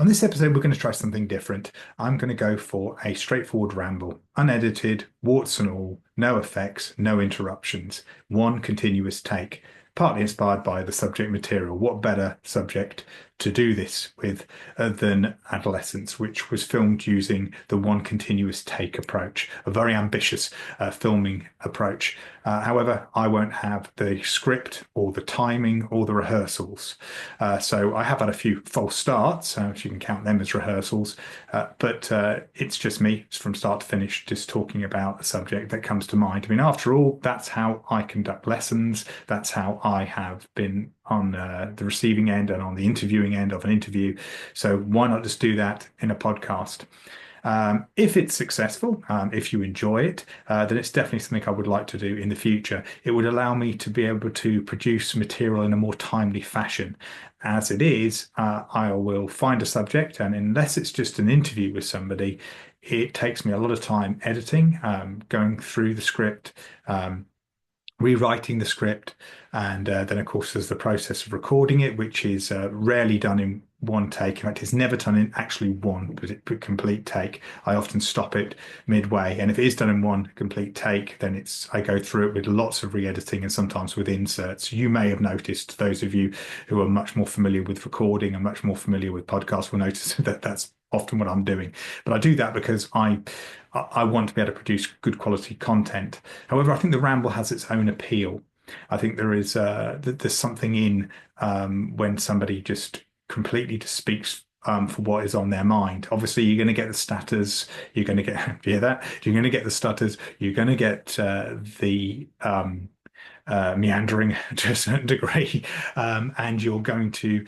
On this episode, we're going to try something different. I'm going to go for a straightforward ramble, unedited, warts and all, no effects, no interruptions, one continuous take, partly inspired by the subject material. What better subject to do this with than Adolescence, which was filmed using the one continuous take approach, a very ambitious filming approach. However, I won't have the script or the timing or the rehearsals. So I have had a few false starts, if you can count them as rehearsals, but it's just me from start to finish, just talking about a subject that comes to mind. I mean, after all, that's how I conduct lessons. That's how I have been on the receiving end and on the interviewing end of an interview. So why not just do that in a podcast? If it's successful, if you enjoy it, then it's definitely something I would like to do in the future. It would allow me to be able to produce material in a more timely fashion. As it is, I will find a subject, and unless it's just an interview with somebody, it takes me a lot of time editing, going through the script, rewriting the script, and then of course there's the process of recording it, which is rarely done in one take. In fact, it's never done in actually one complete take. I often stop it midway, and if it is done in one complete take, then I go through it with lots of re-editing and sometimes with inserts. You may have noticed, those of you who are much more familiar with recording and much more familiar with podcasts will notice that that's often what I'm doing. But I do that because I want to be able to produce good quality content. However, I think the ramble has its own appeal. I think there's something in when somebody just completely just speaks for what is on their mind. Obviously, you're going to get the stutters. You're going to get hear that. You're going to get the stutters. You're going to get the meandering to a certain degree, and you're going to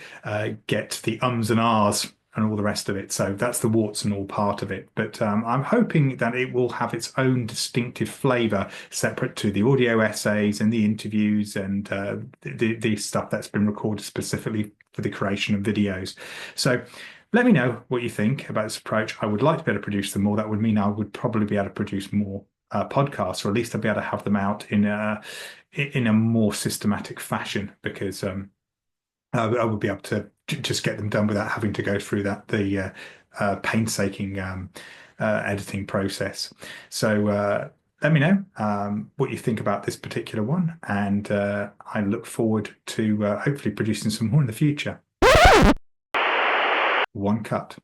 get the ums and ahs and all the rest of it. So that's the warts and all part of it. But I'm hoping that it will have its own distinctive flavour, separate to the audio essays and the interviews and the stuff that's been recorded specifically for the creation of videos. So let me know what you think about this approach. I would like to be able to produce them more. That would mean I would probably be able to produce more podcasts, or at least I'd be able to have them out in a more systematic fashion, because I would be able to just get them done without having to go through the painstaking editing process. So let me know what you think about this particular one, and I look forward to hopefully producing some more in the future. One cut.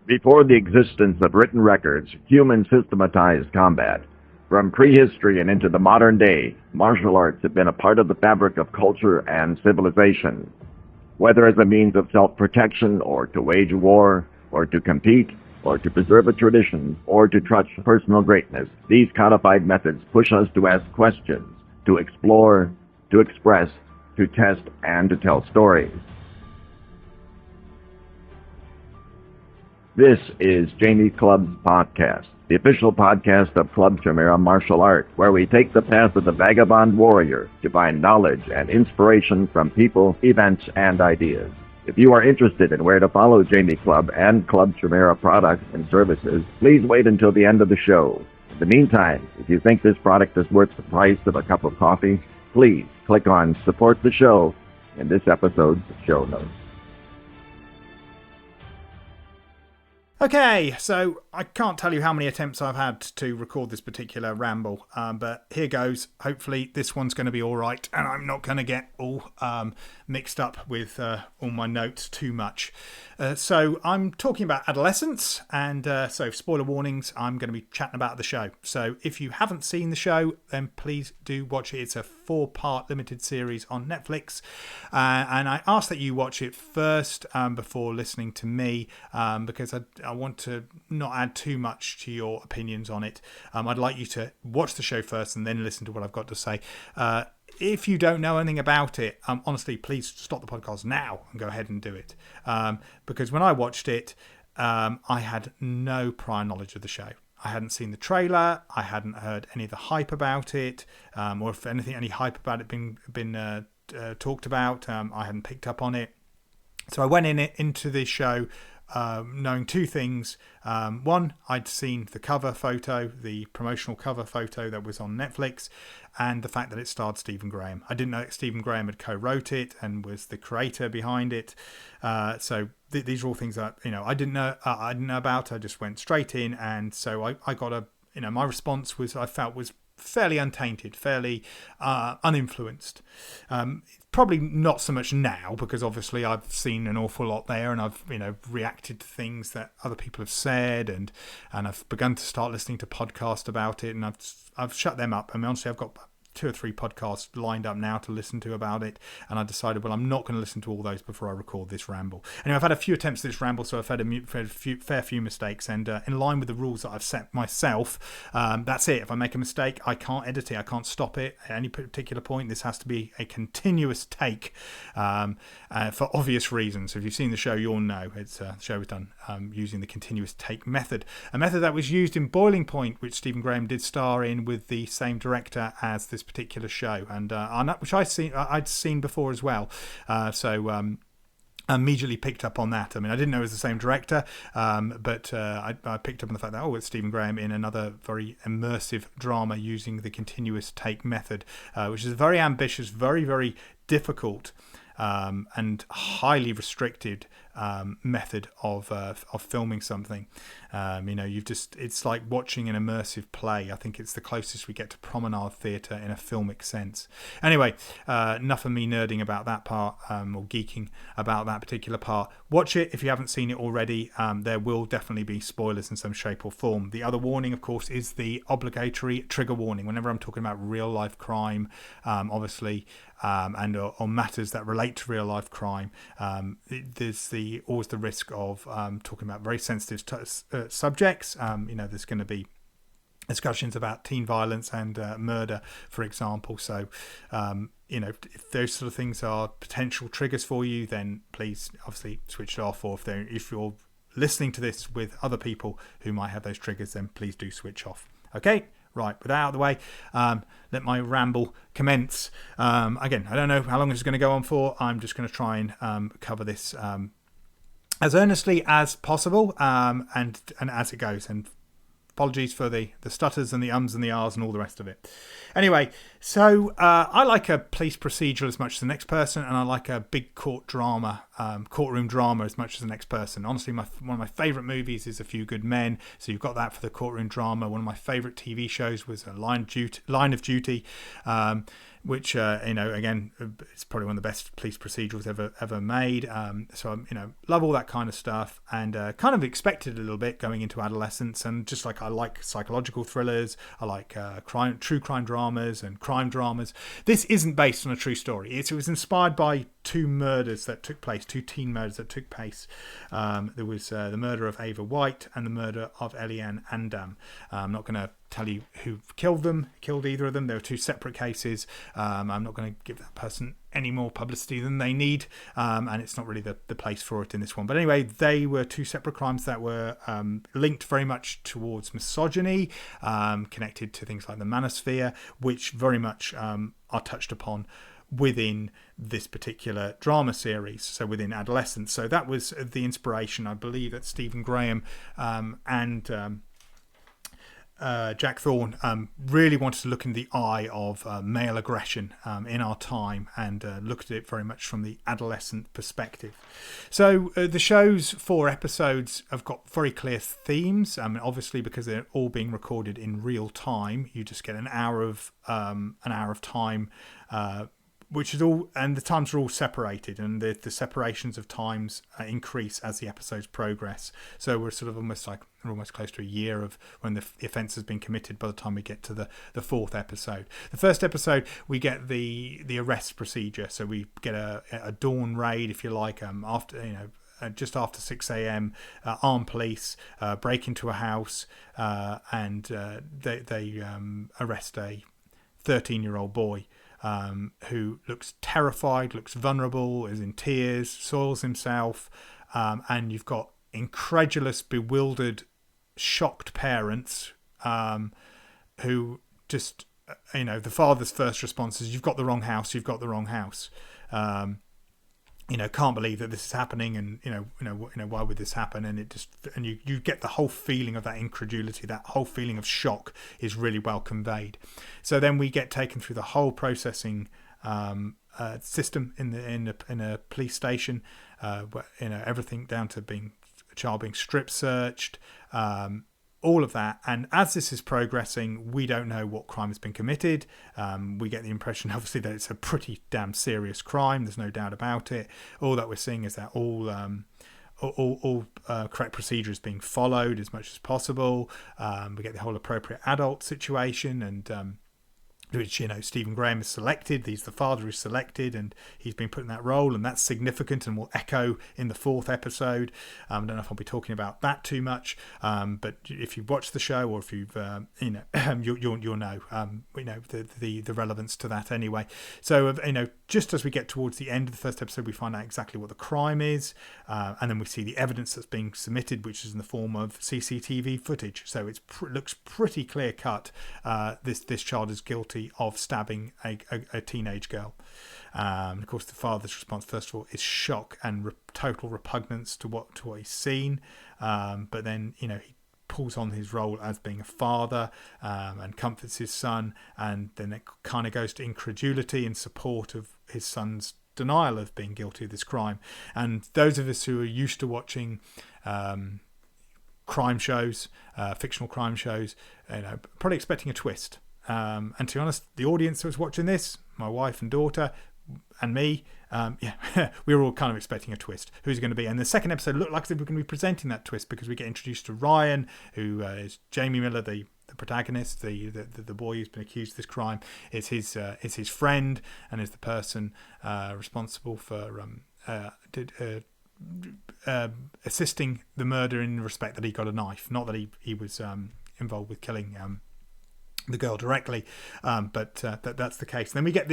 Before the existence of written records, humans systematized combat. From prehistory and into the modern day, martial arts have been a part of the fabric of culture and civilization. Whether as a means of self-protection, or to wage war, or to compete, or to preserve a tradition, or to touch personal greatness, these codified methods push us to ask questions, to explore, to express, to test, and to tell stories. This is Jamie Club's podcast, the official podcast of Club Chimera Martial Art, where we take the path of the vagabond warrior to find knowledge and inspiration from people, events, and ideas. If you are interested in where to follow Jamie Club and Club Chimera products and services, please wait until the end of the show. In the meantime, if you think this product is worth the price of a cup of coffee, please click on Support the Show in this episode's show notes. Okay, so I can't tell you how many attempts I've had to record this particular ramble, but here goes. Hopefully this one's going to be all right, and I'm not going to get all mixed up with all my notes too much. So I'm talking about Adolescence, and so spoiler warnings, I'm going to be chatting about the show. So if you haven't seen the show, then please do watch it. It's a 4-part limited series on Netflix, and I ask that you watch it first before listening to me, because I want to not add too much to your opinions on it. I'd like you to watch the show first and then listen to what I've got to say. If you don't know anything about it, honestly, please stop the podcast now and go ahead and do it. Because when I watched it, I had no prior knowledge of the show. I hadn't seen the trailer. I hadn't heard any of the hype about it, or if anything, any hype about it been talked about. I hadn't picked up on it. So I went into this show knowing two things. One, I'd seen the cover photo, the promotional cover photo that was on Netflix, and the fact that it starred Stephen Graham. I didn't know that Stephen Graham had co-wrote it and was the creator behind it. So these are all things that I didn't know. I didn't know about. I just went straight in, and so I got a my response was I felt was fairly untainted, fairly uninfluenced. Probably not so much now, because obviously I've seen an awful lot there, and I've reacted to things that other people have said, and I've begun to start listening to podcasts about it, and I've shut them up. I mean, honestly, I've got 2 or 3 podcasts lined up now to listen to about it, and I decided, well, I'm not going to listen to all those before I record this ramble. Anyway, I've had a few attempts at this ramble, so I've had a fair few mistakes, and in line with the rules that I've set myself, that's it. If I make a mistake, I can't edit it, I can't stop it at any particular point. This has to be a continuous take, for obvious reasons. If you've seen the show, you'll know the show was done using the continuous take method, a method that was used in Boiling Point, which Stephen Graham did star in with the same director as this particular show, and which I'd seen before as well. So I immediately picked up on that. I mean, I didn't know it was the same director, but I picked up on the fact that it's Stephen Graham in another very immersive drama using the continuous take method, which is a very ambitious, very, very difficult, and highly restricted method of filming something. It's like watching an immersive play. I think it's the closest we get to promenade theatre in a filmic sense. Anyway, enough of me nerding about that part, or geeking about that particular part. Watch it if you haven't seen it already. There will definitely be spoilers in some shape or form. The other warning, of course, is the obligatory trigger warning. Whenever I'm talking about real life crime, obviously, and or matters that relate to real life crime, there's always the risk of talking about very sensitive subjects. There's going to be discussions about teen violence and murder, for example. So, if those sort of things are potential triggers for you, then please obviously switch it off. Or if you're listening to this with other people who might have those triggers, then please do switch off. Okay. Right, with that out of the way, let my ramble commence. Again, I don't know how long this is going to go on for. I'm just going to try and cover this as earnestly as possible, and as it goes. And apologies for the stutters and the ums and the ahs and all the rest of it. Anyway, so I like a police procedural as much as the next person, and I like a big courtroom drama as much as the next person. Honestly, one of my favourite movies is A Few Good Men, so you've got that for the courtroom drama. One of my favourite TV shows was Line of Duty, which again, it's probably one of the best police procedurals ever made. So love all that kind of stuff, and kind of expected a little bit going into Adolescence. And just like I like psychological thrillers, I like true crime dramas and crime dramas. This isn't based on a true story. It was inspired by two teen murders that took place. There was the murder of Ava White and the murder of Eliane Andam. I'm not going to tell you who killed either of them. They were two separate cases. I'm not going to give that person any more publicity than they need, and it's not really the place for it in this one. But anyway, they were two separate crimes that were linked very much towards misogyny, connected to things like the manosphere, which very much are touched upon within this particular drama series, so within Adolescence. So that was the inspiration, I believe, that Stephen Graham and Jack Thorne really wanted to look in the eye of male aggression in our time, and looked at it very much from the adolescent perspective. So the show's 4 episodes have got very clear themes. Obviously, because they're all being recorded in real time, you just get an hour of time, which is all, and the times are all separated, and the separations of times increase as the episodes progress. So we're sort of almost close to a year of when the offence has been committed by the time we get to the 4th episode. The first episode, we get the arrest procedure. So we get a dawn raid, if you like, after just after 6 a.m. Armed police break into a house, and they arrest a 13-year-old boy who looks terrified, looks vulnerable, is in tears, soils himself, and you've got incredulous, bewildered, shocked parents who just, the father's first response is, you've got the wrong house. can't believe that this is happening, and why would this happen? And you get the whole feeling of that incredulity, that whole feeling of shock is really well conveyed. So then we get taken through the whole processing system in a police station, everything down to a child being strip searched, all of that. And as this is progressing, we don't know what crime has been committed. We get the impression, obviously, that it's a pretty damn serious crime. There's no doubt about it. All that we're seeing is that all correct procedure is being followed as much as possible. We get the whole appropriate adult situation, and which Stephen Graham is selected. He's the father who's selected, and he's been put in that role, and that's significant and will echo in the 4th episode. I don't know if I'll be talking about that too much, but if you've watched the show, or if you've you'll know the relevance to that anyway. So just as we get towards the end of the 1st episode, we find out exactly what the crime is, and then we see the evidence that's being submitted, which is in the form of CCTV footage. So it looks pretty clear cut. This child is guilty of stabbing a teenage girl. Of course, the father's response, first of all, is shock and total repugnance to what he's seen. But then, he pulls on his role as being a father, and comforts his son. And then it kind of goes to incredulity in support of his son's denial of being guilty of this crime. And those of us who are used to watching crime shows, fictional crime shows, probably expecting a twist. And to be honest, the audience that was watching this, my wife and daughter and me, we were all kind of expecting a twist. Who's it going to be? And the 2nd episode looked like we're going to be presenting that twist, because we get introduced to Ryan, who is Jamie Miller, the protagonist, the boy who's been accused of this crime. Is his friend, and is the person responsible for assisting the murder in the respect that he got a knife. Not that he was involved with killing the girl directly, but that's the case. Then we get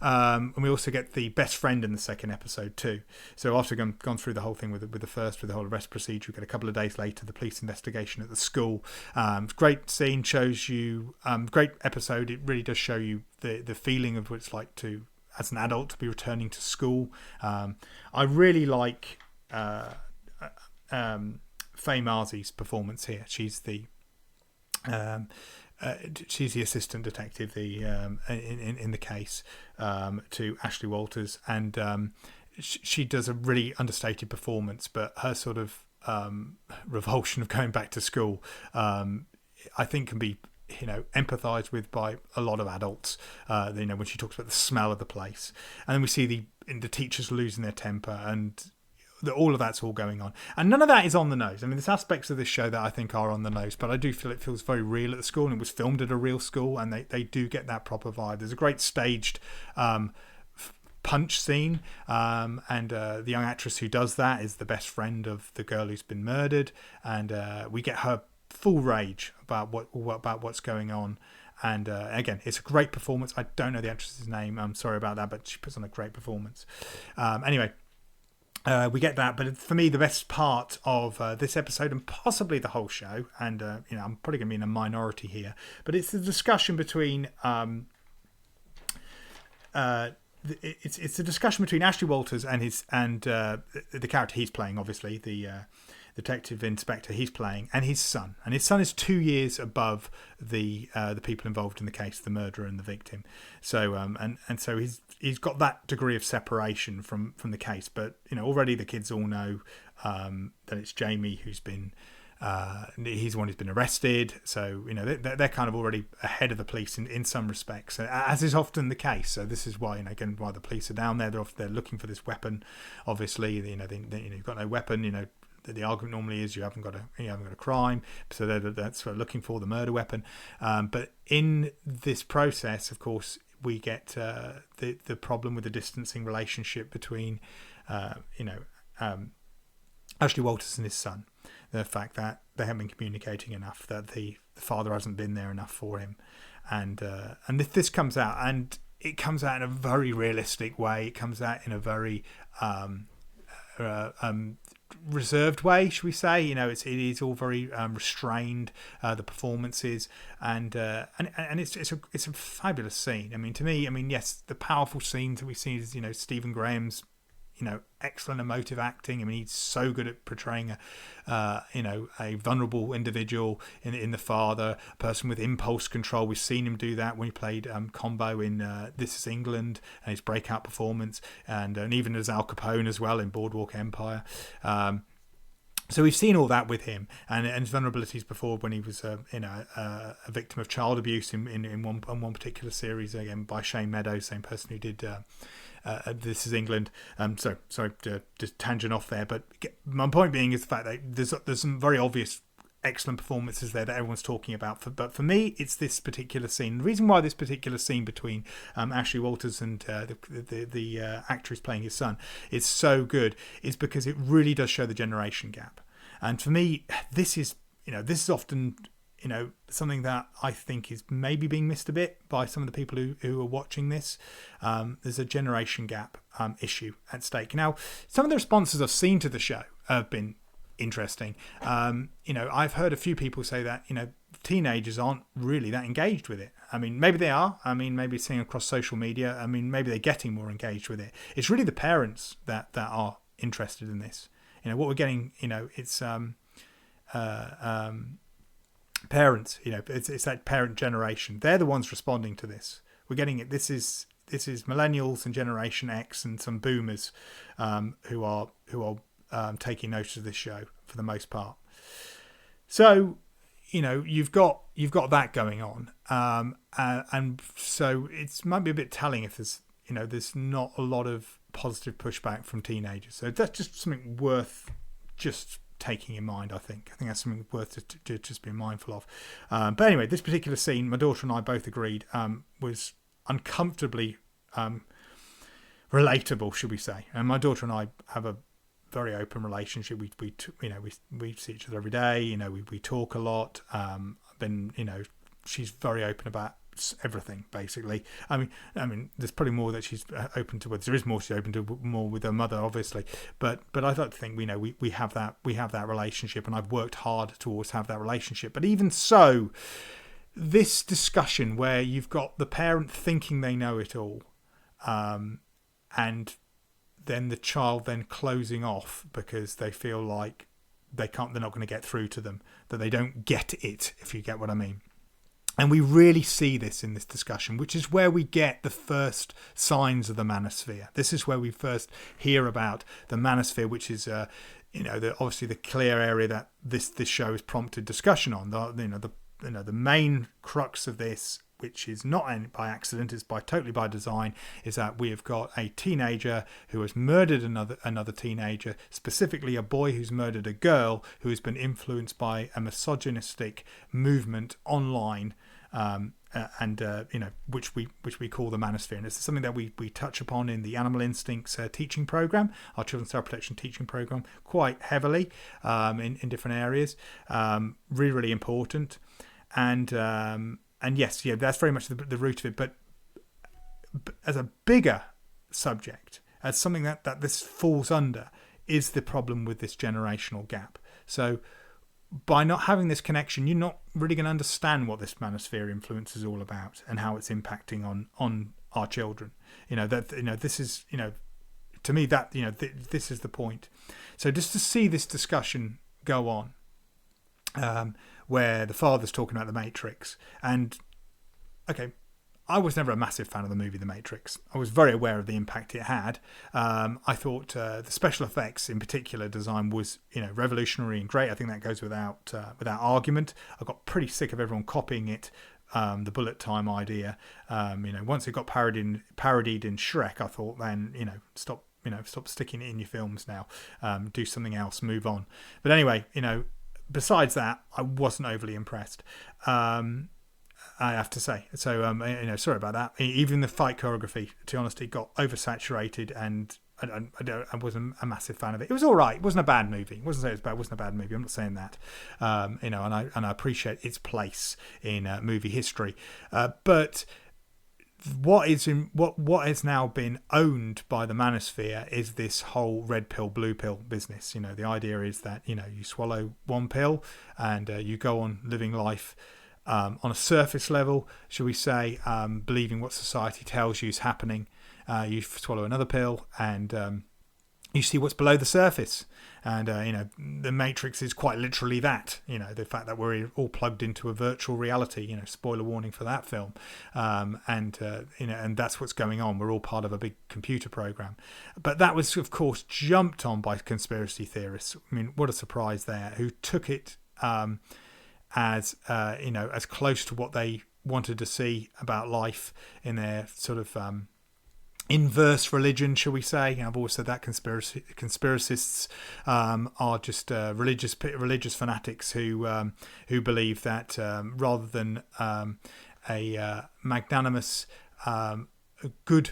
and we also get the best friend in the 2nd episode too. So after gone through the whole thing with the whole arrest procedure, we get a couple of days later the police investigation at the school. Great scene, shows you great episode. It really does show you the feeling of what it's like to, as an adult, to be returning to school. I really like Faye Marzi's performance here. She's the assistant detective, in the case, to Ashley Walters, and she does a really understated performance. But her sort of revulsion of going back to school, I think, can be empathised with by a lot of adults. When she talks about the smell of the place, and then we see the teachers losing their temper, and all of that's all going on, and none of that is on the nose. I mean, there's aspects of this show that I think are on the nose, but I do feel it feels very real at the school, and it was filmed at a real school, and they do get that proper vibe. There's a great staged punch scene, and the young actress who does that is the best friend of the girl who's been murdered, and we get her full rage about what's going on. And again, it's a great performance. I don't know the actress's name, I'm sorry about that, but she puts on a great performance. Anyway, we get that, but for me, the best part of this episode, and possibly the whole show, and I'm probably going to be in a minority here, but it's the discussion between it's the discussion between Ashley Walters and the character he's playing, obviously the detective inspector he's playing, and his son. And his son is 2 years above the people involved in the case, the murderer and the victim. So and so he's got that degree of separation from the case. But already the kids all know that it's Jamie who's been he's the one who's been arrested. So they're kind of already ahead of the police in some respects, as is often the case. So this is why again why the police are down there. They're looking for this weapon. Obviously, you've got no weapon. The argument normally is you haven't got a crime, so that's what they're looking for, the murder weapon. But in this process, of course, we get the problem with the distancing relationship between Ashley Walters and his son. The fact that they haven't been communicating enough, that the father hasn't been there enough for him, and this comes out, and it comes out in a very realistic way. It comes out in a very reserved way, should we say? It is all very restrained, the performances, and it's a fabulous scene. I mean, to me, yes, the powerful scenes that we see is Stephen Graham's excellent emotive acting. I mean, he's so good at portraying a vulnerable individual in the father, a person with impulse control. We've seen him do that when he played Combo in This Is England and his breakout performance, and even as Al Capone as well in Boardwalk Empire. So we've seen all that with him, and his vulnerabilities before when he was a victim of child abuse in one particular series, again by Shane Meadows, same person who did This Is England. So sorry to just tangent off there, but my point being is the fact that there's some very obvious excellent performances there that everyone's talking about. But for me, it's this particular scene. The reason why this particular scene between Ashley Walters and the actor who's playing his son is so good is because it really does show the generation gap. And for me, this is often something that I think is maybe being missed a bit by some of the people who are watching this. There's a generation gap issue at stake. Now, some of the responses I've seen to the show have been interesting. I've heard a few people say that teenagers aren't really that engaged with it. I mean, maybe they are. I mean, maybe seeing across social media. I mean, maybe they're getting more engaged with it. It's really the parents that are interested in this. What we're getting. It's parents. It's that parent generation. They're the ones responding to this. We're getting it. This is millennials and Generation X and some boomers who are taking notice of this show for the most part. So you've got that going on, and so it might be a bit telling if there's not a lot of positive pushback from teenagers. So that's just something worth just taking in mind. I think that's something worth to just be mindful of. But anyway, this particular scene, my daughter and I both agreed, was uncomfortably relatable, should we say? And my daughter and I have a very open relationship. We see each other every day. We talk a lot. She's very open about everything, basically. I mean, there's probably more that she's open to. There is more she's open to more with her mother, obviously. But I'd like to think we have that relationship, and I've worked hard towards have that relationship. But even so, this discussion where you've got the parent thinking they know it all, and then the child then closing off because they feel like they're not going to get through to them, that they don't get it, if you get what I mean. And we really see this in this discussion, which is where we get the first signs of the manosphere. This is where we first hear about the manosphere, which is, obviously the clear area that this show has prompted discussion on. The main crux of this, which is not by accident, is totally by design, is that we have got a teenager who has murdered another teenager, specifically a boy who's murdered a girl who has been influenced by a misogynistic movement online, which we call the manosphere. And it's something that we touch upon in the Animal Instincts teaching program, our children's self protection teaching program, quite heavily in different areas. Really, really important. And yes, that's very much the root of it. But as a bigger subject, as something that this falls under, is the problem with this generational gap. So by not having this connection, you're not really going to understand what this manosphere influence is all about and how it's impacting on our children. This is, to me, that, this is the point. So just to see this discussion go on, where the father's talking about the Matrix, and okay, I was never a massive fan of the movie The Matrix. I was very aware of the impact it had. I thought the special effects, in particular, design was revolutionary and great. I think that goes without argument. I got pretty sick of everyone copying it. The bullet time idea. Once it got parodied in Shrek, I thought then stop sticking it in your films now. Do something else. Move on. But anyway, besides that, I wasn't overly impressed. I have to say. So, sorry about that. Even the fight choreography, to be honest, it got oversaturated, and I wasn't a massive fan of it. It was all right. It wasn't a bad movie. I wasn't saying it was bad. It wasn't a bad movie. I'm not saying that. And I appreciate its place in movie history. But what has now been owned by the manosphere is this whole red pill, blue pill business. The idea is that you swallow one pill and you go on living life on a surface level, shall we say, believing what society tells you is happening. You swallow another pill and you see what's below the surface. And, the Matrix is quite literally that, the fact that we're all plugged into a virtual reality, spoiler warning for that film. And that's what's going on. We're all part of a big computer program. But that was, of course, jumped on by conspiracy theorists. I mean, what a surprise there, who took it as close to what they wanted to see about life in their sort of inverse religion, shall we say. I've always said that conspiracists are just religious fanatics who believe that rather than a magnanimous good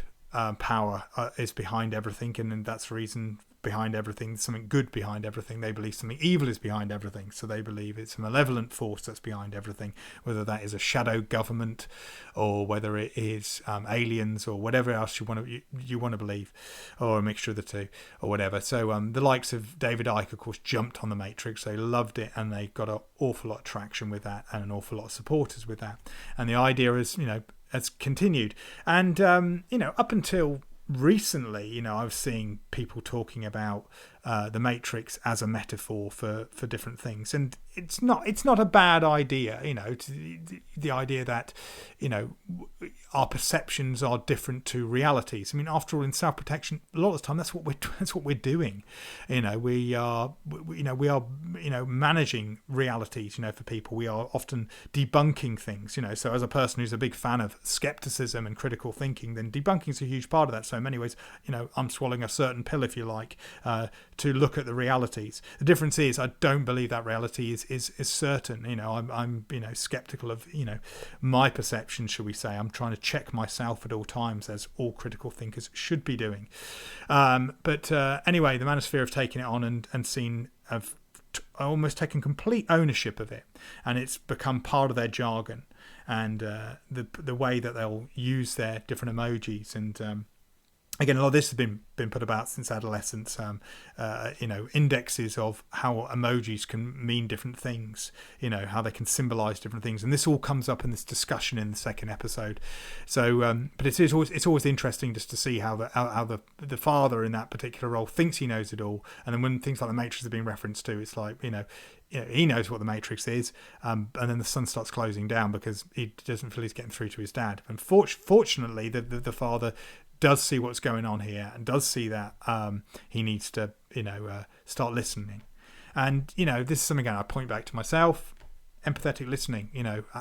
power is behind everything, and that's the reason behind everything, something good behind everything. They believe something evil is behind everything, so they believe it's a malevolent force that's behind everything, whether that is a shadow government or whether it is aliens or whatever else you want to believe, or a mixture of the two or whatever. So the likes of David Icke, of course, jumped on the Matrix. They loved it, and they got an awful lot of traction with that and an awful lot of supporters with that. And the idea is, has continued, and up until recently, I was seeing people talking about the Matrix as a metaphor for different things, and it's not a bad idea. The idea that our perceptions are different to realities. I mean, after all, in self-protection, a lot of the time that's what we're doing. We are managing realities. For people, we are often debunking things. So as a person who's a big fan of skepticism and critical thinking, then debunking is a huge part of that. So in many ways, I'm swallowing a certain pill, if you like, to look at the realities. The difference is I don't believe that reality is certain. I'm skeptical of my perception, shall we say. I'm trying to check myself at all times, as all critical thinkers should be doing. But anyway, the Manosphere have taken it on and seen have almost taken complete ownership of it, and it's become part of their jargon and the way that they'll use their different emojis. And again, a lot of this has been put about since Adolescence. Indexes of how emojis can mean different things. How they can symbolise different things, and this all comes up in this discussion in the second episode. So, but it's always interesting just to see how the father in that particular role thinks he knows it all, and then when things like the Matrix are being referenced to, it's like he knows what the Matrix is, and then the son starts closing down because he doesn't feel he's getting through to his dad. And fortunately, the father does see what's going on here and does see that he needs to start listening. And this is something, again, I point back to myself. Empathetic listening,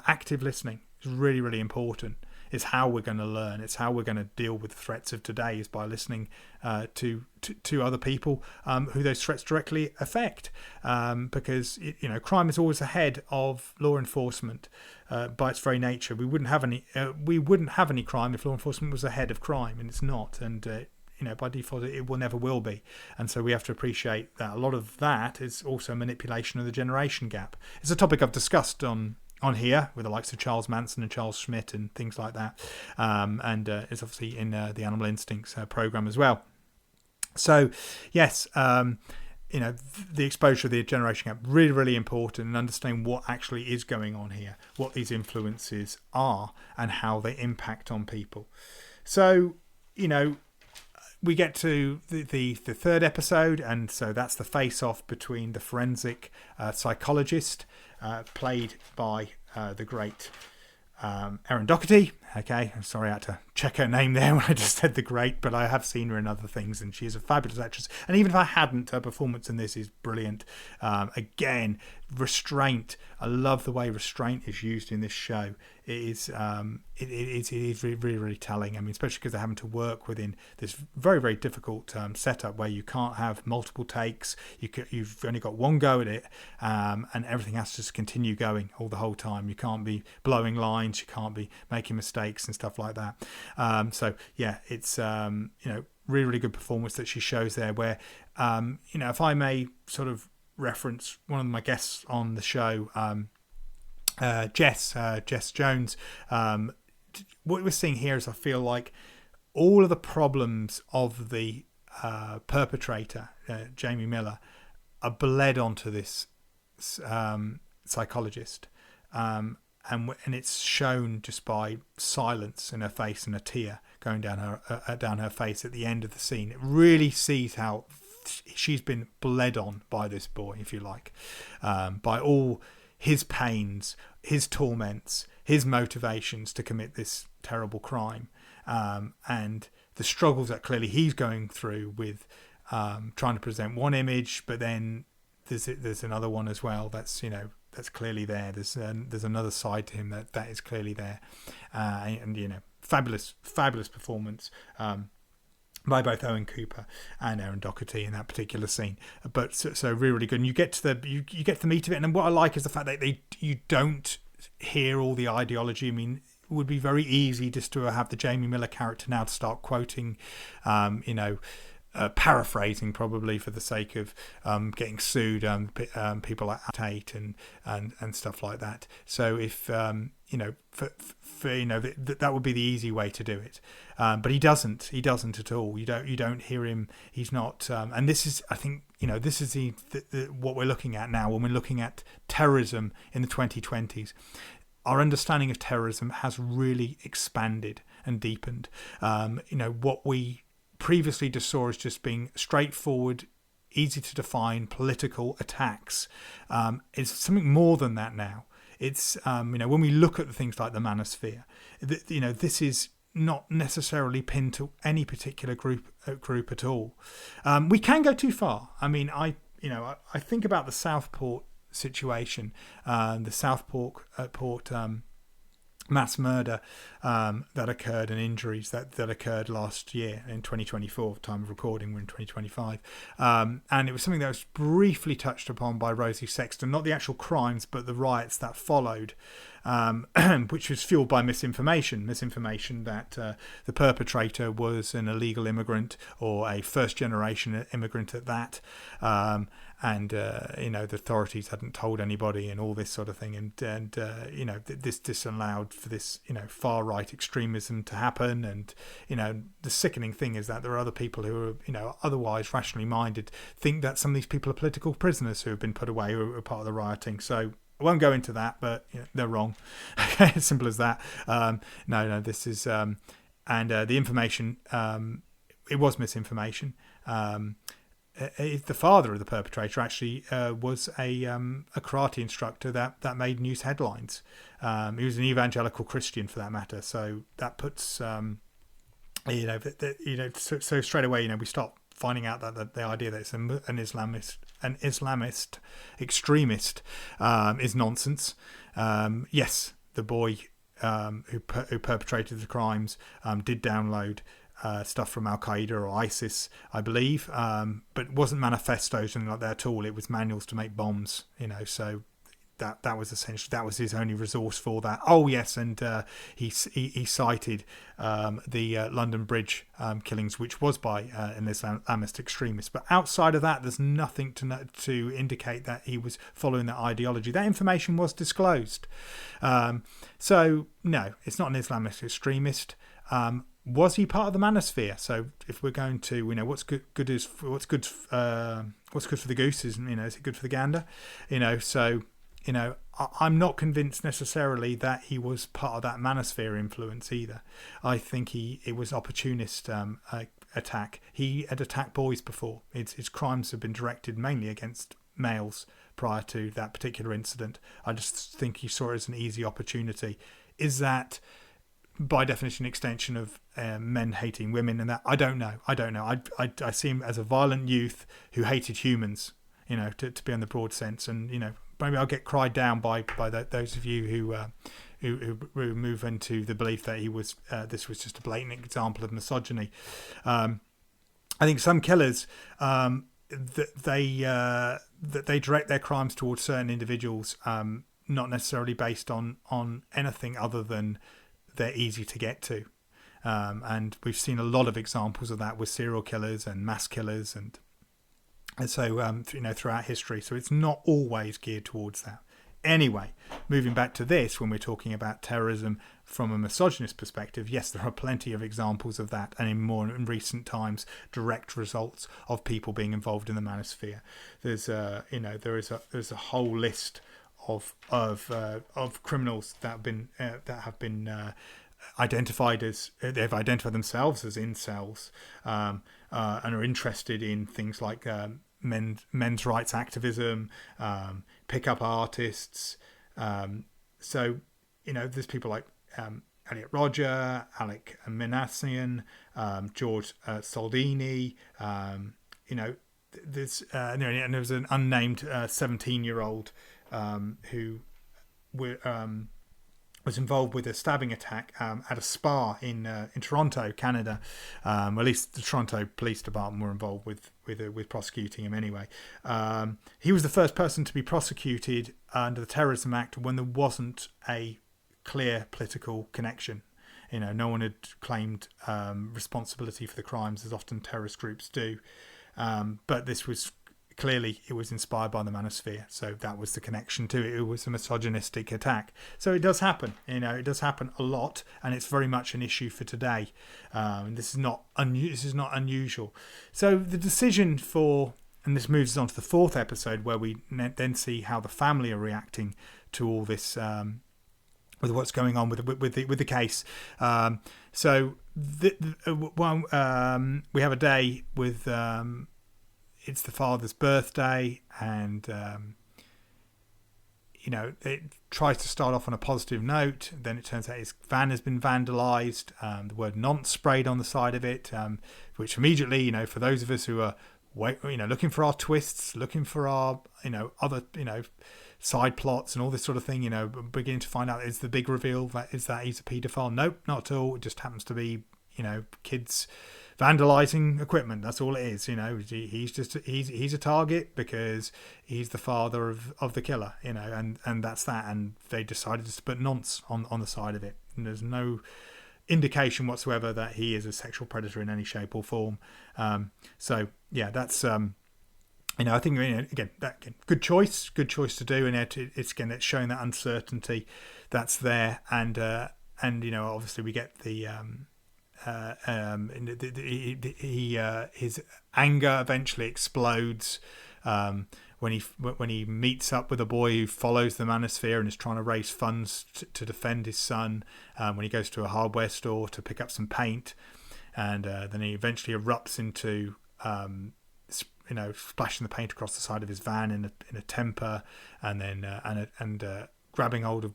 active listening is really, really important. It's how we're going to learn. It's how we're going to deal with the threats of today, is by listening to other people who those threats directly affect. Because crime is always ahead of law enforcement by its very nature. We wouldn't have any crime if law enforcement was ahead of crime, and it's not. And by default, it never will be. And so we have to appreciate that a lot of that is also manipulation of the generation gap. It's a topic I've discussed on here with the likes of Charles Manson and Charles Schmidt and things like that, and it's obviously in the Animal Instincts program as well. So yes, the exposure of the generation gap, really, really important, and understanding what actually is going on here, what these influences are, and how they impact on people. So we get to the third episode, and so that's the face-off between the forensic psychologist, played by the great Erin Doherty. Okay, I'm sorry I had to check her name there when I just said the great, but I have seen her in other things, and she is a fabulous actress. And even if I hadn't, her performance in this is brilliant. Again, restraint. I love the way restraint is used in this show. It is really, really, really telling. I mean, especially because they're having to work within this very, very difficult setup where you can't have multiple takes. You've only got one go at it, and everything has to just continue going all the whole time. You can't be blowing lines. You can't be making mistakes and stuff like that. So yeah, it's really, really good performance that she shows there. Where if I may sort of reference one of my guests on the show, Jess Jones. What we're seeing here is, I feel like all of the problems of the perpetrator, Jamie Miller, are bled onto this psychologist, and it's shown just by silence in her face and a tear going down her face at the end of the scene. It really sees how she's been bled on by this boy, if you like, by all his pains, his torments, his motivations to commit this terrible crime, and the struggles that clearly he's going through with trying to present one image, but then there's another one as well that's that's clearly there. There's another side to him that is clearly there, and fabulous performance by both Owen Cooper and Aaron Doherty in that particular scene. But so really good, and you get to the meat of it. And what I like is the fact that you don't hear all the ideology. I mean, it would be very easy just to have the Jamie Miller character now to start quoting, paraphrasing probably for the sake of getting sued, people like Tate and stuff like that. So if that would be the easy way to do it, but he doesn't at all. You don't hear him. He's not, and this is, I think, this is the what we're looking at now when we're looking at terrorism in the 2020s. Our understanding of terrorism has really expanded and deepened. What we previously just saw as just being straightforward, easy to define political attacks is something more than that now. It's when we look at things like the Manosphere, this is not necessarily pinned to any particular group at all. We can go too far. I mean, I think about the Southport situation, the Southport mass murder that occurred, and injuries that occurred last year in 2024. Time of recording, we're in 2025, and it was something that was briefly touched upon by Rosie Sexton, not the actual crimes but the riots that followed, which was fueled by misinformation that the perpetrator was an illegal immigrant or a first generation immigrant at that, and the authorities hadn't told anybody and all this sort of thing, and this disallowed for this far right extremism to happen. And the sickening thing is that there are other people who are otherwise rationally minded think that some of these people are political prisoners who have been put away, who are part of the rioting. So I won't go into that, but they're wrong. As simple as that. No, this is and the information, it was misinformation. The father of the perpetrator actually was a karate instructor that made news headlines. He was an evangelical Christian, for that matter. So that puts so straight away we start finding out that the idea that it's an Islamist extremist is nonsense. Yes, the boy who perpetrated the crimes did download stuff from Al Qaeda or ISIS, I believe, but it wasn't manifestos and like that at all. It was manuals to make bombs, so that was essentially, that was his only resource for that. Oh yes, and he cited the London Bridge killings, which was by an Islamist extremist. But outside of that, there's nothing to indicate that he was following that ideology. That information was disclosed. So no, it's not an Islamist extremist. Was he part of the Manosphere? So if we're going to, what's good for the goose is it good for the gander? So I'm not convinced necessarily that he was part of that Manosphere influence either. I think it was opportunist attack. He had attacked boys before. His crimes have been directed mainly against males prior to that particular incident. I just think he saw it as an easy opportunity. Is that by definition extension of men hating women, and that I don't know. I see him as a violent youth who hated humans, to be in the broad sense, and maybe I'll get cried down by those of you who move into the belief that he was this was just a blatant example of misogyny. I think some killers that they direct their crimes towards certain individuals, not necessarily based on anything other than they're easy to get to, and we've seen a lot of examples of that with serial killers and mass killers, and so throughout history. So it's not always geared towards that. Anyway, moving back to this, when we're talking about terrorism from a misogynist perspective, yes, there are plenty of examples of that, and in recent times, direct results of people being involved in the Manosphere. There's there's a whole list of criminals that have been they've identified themselves as incels, and are interested in things like men's rights activism, pickup artists. So, there's people like Elliot Rodger, Alec Minassian, George Soldini. There's and there was an unnamed 17-year-old who was involved with a stabbing attack at a spa in Toronto, Canada. At least the Toronto Police Department were involved with prosecuting him anyway. He was the first person to be prosecuted under the Terrorism Act when there wasn't a clear political connection. No one had claimed responsibility for the crimes, as often terrorist groups do. But this was clearly, it was inspired by the Manosphere, so that was the connection to it. It was a misogynistic attack. So it does happen, it does happen a lot, and it's very much an issue for today. This is not unusual. So the decision and this moves us on to the fourth episode, where we then see how the family are reacting to all this, with what's going on with the case. We have a day with. It's the father's birthday, and it tries to start off on a positive note. Then it turns out his van has been vandalised. The word "nonce" sprayed on the side of it, which immediately, for those of us who are, looking for our twists, looking for our, other, side plots and all this sort of thing, beginning to find out, is the big reveal that he's a paedophile? Nope, not at all. It just happens to be, kids vandalizing equipment. That's all it is. He's a target because he's the father of the killer, and that's that. And they decided to put "nonce" on the side of it, and there's no indication whatsoever that he is a sexual predator in any shape or form. So yeah, that's I think again, good choice to do, and it's showing that uncertainty that's there, and obviously we get the his anger eventually explodes when he meets up with a boy who follows the Manosphere and is trying to raise funds to defend his son. When he goes to a hardware store to pick up some paint, and then he eventually erupts into splashing the paint across the side of his van in a temper, and then grabbing hold of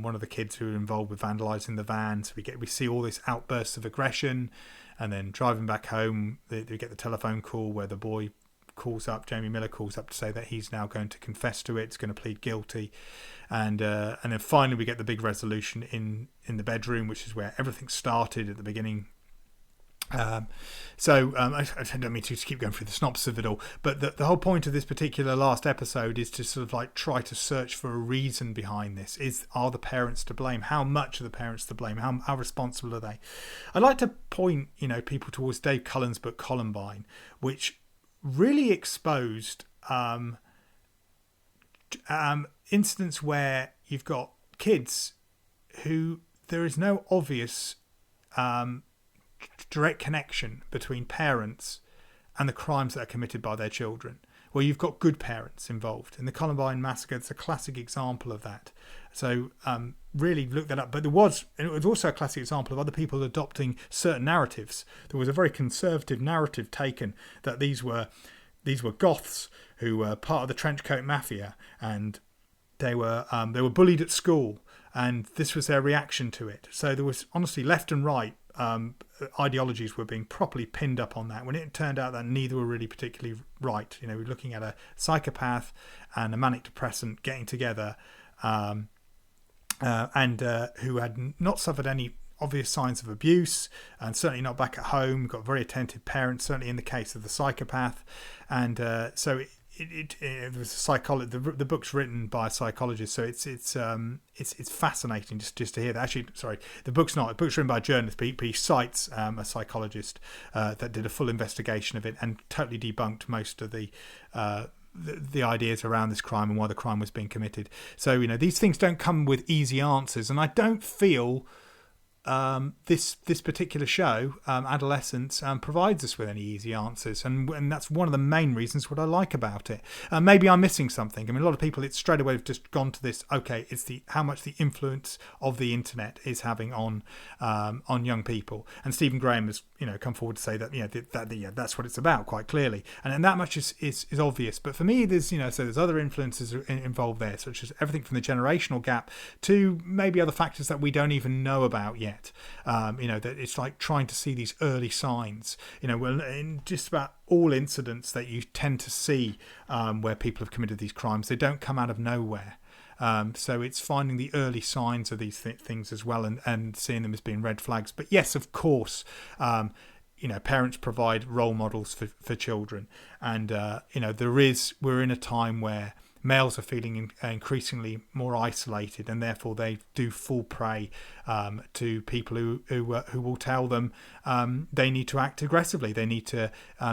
one of the kids who are involved with vandalising the van. So we see all this outbursts of aggression, and then driving back home, they get the telephone call where the boy Jamie Miller calls up to say that he's now going to confess to it, he's going to plead guilty, and then finally we get the big resolution in the bedroom, which is where everything started at the beginning. I don't mean to keep going through the synopsis of it all, but the whole point of this particular last episode is to sort of like try to search for a reason behind this. Are the parents to blame? How much are the parents to blame? How responsible are they? I'd like to point people towards Dave Cullen's book Columbine, which really exposed incidents where you've got kids who there is no obvious direct connection between parents and the crimes that are committed by their children, where you've got good parents involved. In the Columbine massacre, it's a classic example of that. So really look that up. But it was also a classic example of other people adopting certain narratives. There was a very conservative narrative taken that these were goths who were part of the trenchcoat mafia, and they were bullied at school, and this was their reaction to it. So there was honestly left and right ideologies were being properly pinned up on that, when it turned out that neither were really particularly right. We're looking at a psychopath and a manic depressant getting together, and who had not suffered any obvious signs of abuse, and certainly not back at home, got very attentive parents, certainly in the case of the psychopath. And so it was the book's written by a psychologist, so it's fascinating just to hear that. Actually, sorry, the book's written by a journalist, but he cites a psychologist that did a full investigation of it and totally debunked most of the ideas around this crime and why the crime was being committed. So these things don't come with easy answers, and I don't feel this particular show, Adolescence, provides us with any easy answers, and that's one of the main reasons what I like about it. Maybe I'm missing something. I mean, a lot of people, it's straight away have just gone to this. Okay, it's the how much the influence of the internet is having on young people, and Stephen Graham has come forward to say that that's what it's about quite clearly, and that much is obvious. But for me, there's so there's other influences involved there, such as everything from the generational gap to maybe other factors that we don't even know about yet. That it's like trying to see these early signs. Well, in just about all incidents that you tend to see where people have committed these crimes, they don't come out of nowhere. So it's finding the early signs of these things as well, and seeing them as being red flags. But yes, of course, parents provide role models for children, and we're in a time where males are feeling increasingly more isolated, and therefore they do fall prey to people who will tell them they need to act aggressively. They need to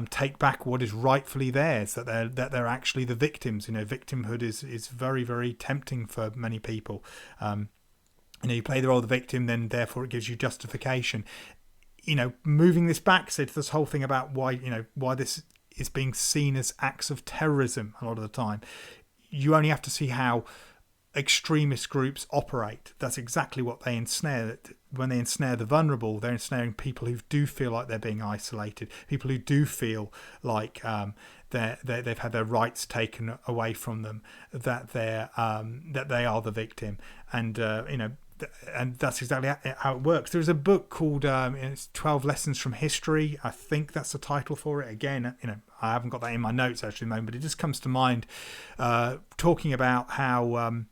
take back what is rightfully theirs. That they're actually the victims. Victimhood is very, very tempting for many people. You play the role of the victim, then therefore it gives you justification. Moving this back, so to this whole thing about why this is being seen as acts of terrorism a lot of the time. You only have to see how extremist groups operate. That's exactly what they ensnare. When they ensnare the vulnerable, they're ensnaring people who do feel like they're being isolated, people who do feel like they've had their rights taken away from them, that they are the victim, and and that's exactly how it works. There's a book called it's 12 Lessons from History. I think that's the title for it. Again, I haven't got that in my notes actually at the moment, but it just comes to mind, talking about how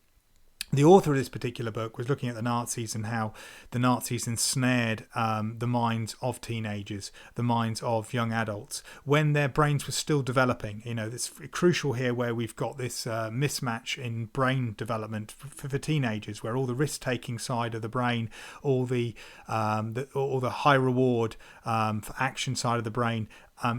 the author of this particular book was looking at the Nazis and how the Nazis ensnared the minds of teenagers, the minds of young adults, when their brains were still developing. It's crucial here where we've got this mismatch in brain development for teenagers, where all the risk-taking side of the brain, all the high reward for action side of the brain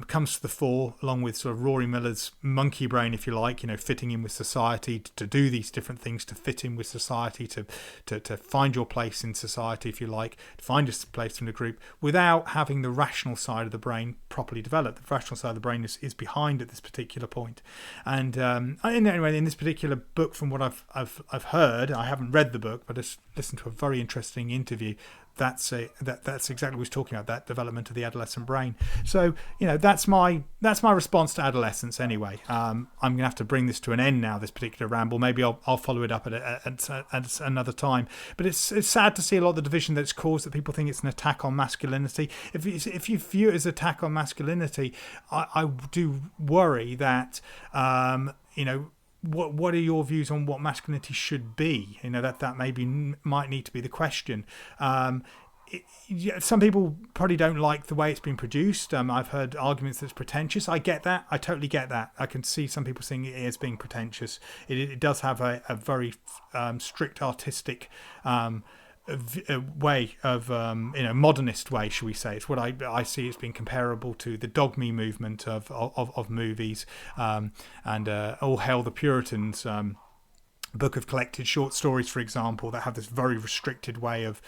comes to the fore, along with sort of Rory Miller's monkey brain, if you like, fitting in with society, to do these different things, to fit in with society, to find your place in society, if you like, to find your place in the group, without having the rational side of the brain properly developed. The rational side of the brain is behind at this particular point. And anyway, in this particular book, from what I've heard, I haven't read the book, but I listened to a very interesting interview. That's exactly what he was talking about, that development of the adolescent brain. So that's my response to Adolescence. Anyway, I'm gonna have to bring this to an end now, this particular ramble. Maybe I'll follow it up at another time. But it's sad to see a lot of the division that's caused, that people think it's an attack on masculinity. If you view it as an attack on masculinity, I do worry that what are your views on what masculinity should be? That maybe might need to be the question. Some people probably don't like the way it's been produced. I've heard arguments that it's pretentious. I get that. I totally get that. I can see some people seeing it as being pretentious. It does have a very strict artistic a way of modernist way, shall we say. It's what I see as being comparable to the Dog Me movement of movies, and All Hail the Puritans, book of collected short stories, for example, that have this very restricted way of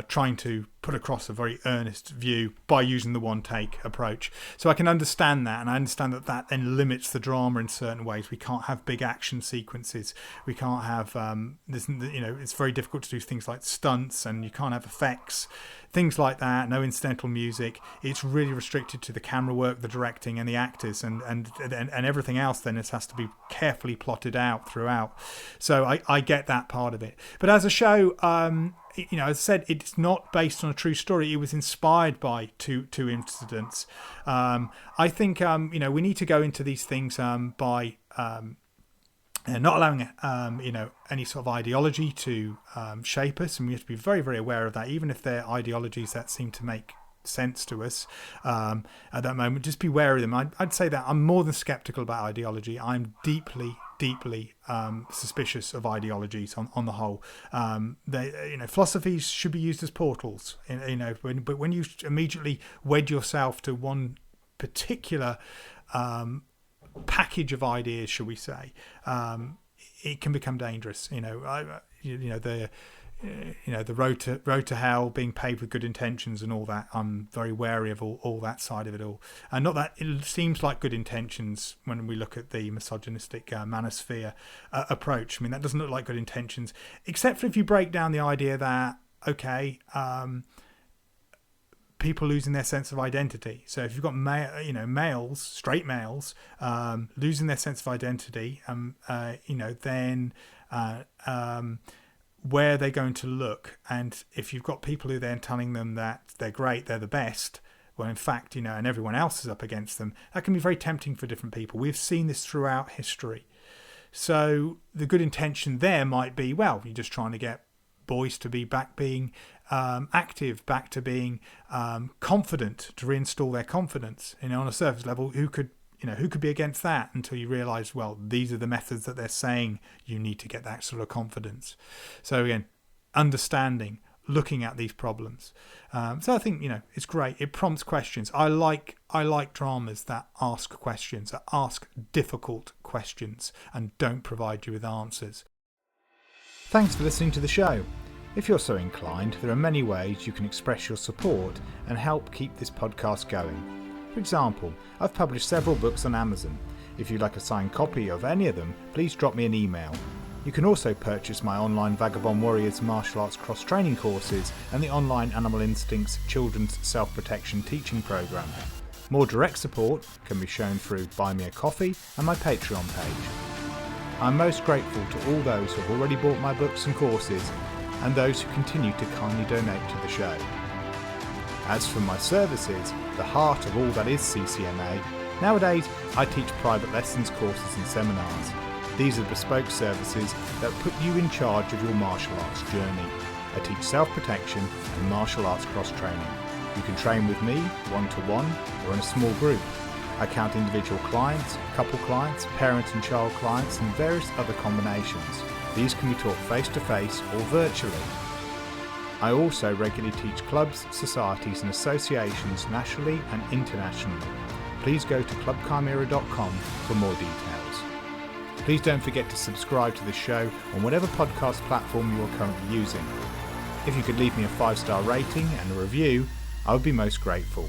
trying to put across a very earnest view by using the one take approach. So I can understand that, and I understand that then limits the drama in certain ways. We can't have big action sequences. We can't have it's very difficult to do things like stunts, and you can't have effects, things like that. No incidental music. It's really restricted to the camera work, the directing, and the actors, and everything else. Then it has to be carefully plotted out throughout. So I get that part of it. But as a show, as I said, it's not based on a true story. It was inspired by two incidents. I think we need to go into these things by not allowing any sort of ideology to shape us, and we have to be very, very aware of that, even if they're ideologies that seem to make sense to us at that moment. Just be wary of them. I'd say that I'm more than skeptical about ideology. I'm deeply suspicious of ideologies on the whole. Philosophies should be used as portals. But when you immediately wed yourself to one particular package of ideas, shall we say, it can become dangerous. the road to hell, being paved with good intentions and all that. I'm very wary of all that side of it all. And not that it seems like good intentions when we look at the misogynistic manosphere approach. I mean, that doesn't look like good intentions, except for if you break down the idea that, okay, people losing their sense of identity. So if you've got males, straight males, losing their sense of identity, then where they're going to look. And if you've got people who then telling them that they're great, they're the best, well, in fact, and everyone else is up against them, that can be very tempting for different people. We've seen this throughout history. So the good intention there might be, well, you're just trying to get boys to be back being active, back to being confident, to reinstall their confidence. On a surface level, who could be against that, until you realise, well, these are the methods that they're saying you need to get that sort of confidence. So again, understanding, looking at these problems. So I think it's great. It prompts questions. I like dramas that ask questions, that ask difficult questions, and don't provide you with answers. Thanks for listening to the show. If you're so inclined, there are many ways you can express your support and help keep this podcast going. For example, I've published several books on Amazon. If you'd like a signed copy of any of them, please drop me an email. You can also purchase my online Vagabond Warriors martial arts cross-training courses and the online Animal Instincts Children's Self-Protection Teaching Program. More direct support can be shown through Buy Me a Coffee and my Patreon page. I'm most grateful to all those who have already bought my books and courses, and those who continue to kindly donate to the show. As for my services, the heart of all that is CCMA, nowadays I teach private lessons, courses and seminars. These are bespoke services that put you in charge of your martial arts journey. I teach self-protection and martial arts cross-training. You can train with me, one-to-one, or in a small group. I count individual clients, couple clients, parent and child clients, and various other combinations. These can be taught face-to-face or virtually. I also regularly teach clubs, societies and associations nationally and internationally. Please go to clubchimera.com for more details. Please don't forget to subscribe to the show on whatever podcast platform you are currently using. If you could leave me a 5-star rating and a review, I would be most grateful.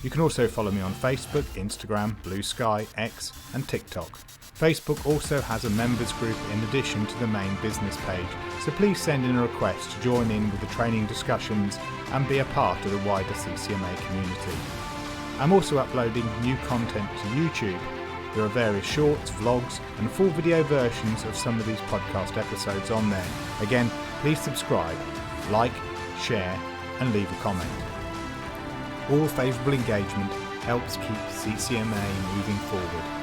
You can also follow me on Facebook, Instagram, Blue Sky, X and TikTok. Facebook also has a members group in addition to the main business page, so please send in a request to join in with the training discussions and be a part of the wider CCMA community. I'm also uploading new content to YouTube. There are various shorts, vlogs and full video versions of some of these podcast episodes on there. Again, please subscribe, like, share and leave a comment. All favourable engagement helps keep CCMA moving forward.